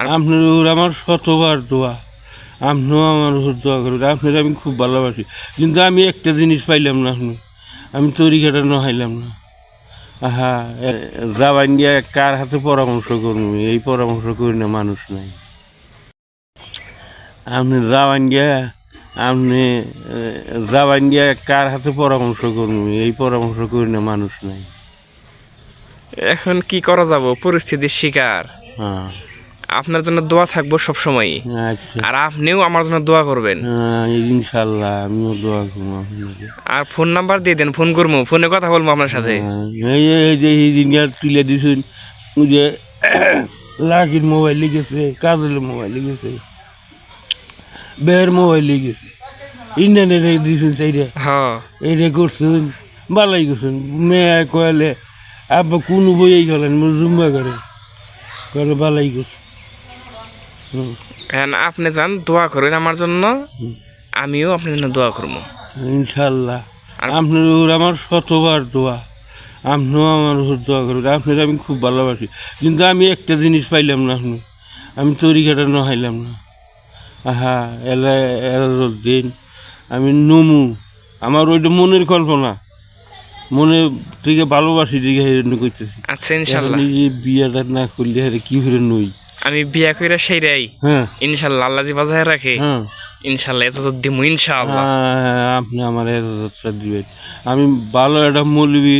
আপনার আমার শতবার দোয়া, আপনিও আমার উপর দোয়া করবেন। আপনার আমি খুব ভালোবাসি, কিন্তু আমি একটা জিনিস পাইলাম না, আমি তরিকাটা নহাইলাম না। হ্যাঁ, যাবান গিয়া কার হাতে পরামর্শ করবো, এই পরামর্শ করি না মানুষ নাই। আপনি যাবান গিয়া আপনি যাবান গিয়া কার হাতে পরামর্শ করবো, এই পরামর্শ করি না মানুষ নাই। এখন কি করা যাব, পরিস্থিতির শিকার। হ্যাঁ, আপনার জন্য দোয়া থাকবো সবসময়, আচ্ছা, আর আপনিও আমার জন্য দোয়া করবেন। হ্যাঁ, ইনশাল্লাহ আমিও দোয়া করবো আপনাকে। আর ফোন নাম্বার দিয়ে দেন, ফোন করবো, ফোনে কথা বলবো আপনার সাথে। এই দিন তুলে দিছুন, ওই যে লাকির মোবাইল লিখেছে, কাজলের মোবাইল লিখেছে, বের মোবাইল লিখেছে, ইন্টারনেটে দিছুন সেইটা, হ্যাঁ, এইটা করছুন, বালাই করছুন। মেয়ে কয়ালে আব্বা কোনো বইয়েই গেলেন জুম্বা করে বালাই করছে। এখন আপনি যান, দোয়া করেন আমার জন্য, আমিও আপনার জন্য দোয়া করবো। ইনশাল্লাহ আর- আপনার আমার শতবার দোয়া, আপনিও আমার উপর দোয়া করবেন। আপনার আমি খুব ভালোবাসি, কিন্তু আমি একটা জিনিস পাইলাম না, আমি তরিকাটা নহাইলাম না। হ্যাঁ, এলা দিন আমি নমু, আমার ওইটা মনের কল্পনা, মনে থেকে ভালোবাসি দিকে করতেছি। আচ্ছা, ইনশাল্লাহ এখন এই যে বিয়াটা না করলে হারে কি করে নই। আমি বিয়া কইরা সেইরাই, হ্যাঁ, ইনশাল্লাহ আল্লাহ জি বাজায় রাখে, হ্যাঁ, ইনশাল্লাহ এটা তো দিমু ইনশাআল্লাহ। আপনি আমার এতটা দিবেন। আমি ভালো একটা মৌলবি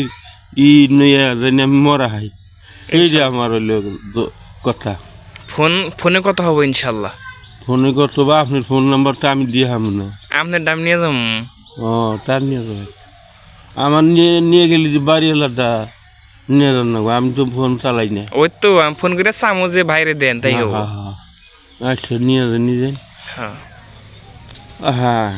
নইয়া জানি আমি মরা হাই, এই যে আমার হইল কথা। ফোনে কথা হবো ইনশাল্লাহ। ফোনে কত বা আপনার ফোন নাম্বারটা আমি দিয়ে হাম না। আপনার দাম নিয়ে যাম। ও, তার নিয়ে যাবে, আমার নিয়ে নিয়ে গেলে যে বাড়িওয়ালাটা নিয়ে যান না গো, আমি তো ফোন চালাই না। ওই তো আমি ফোন করে চামো যে বাইরে দেন, তাই হ্যাঁ, হবো। হ্যাঁ, হ্যাঁ। আচ্ছা, নিয়ে যান, নিয়ে যান। হ্যাঁ। হ্যাঁ।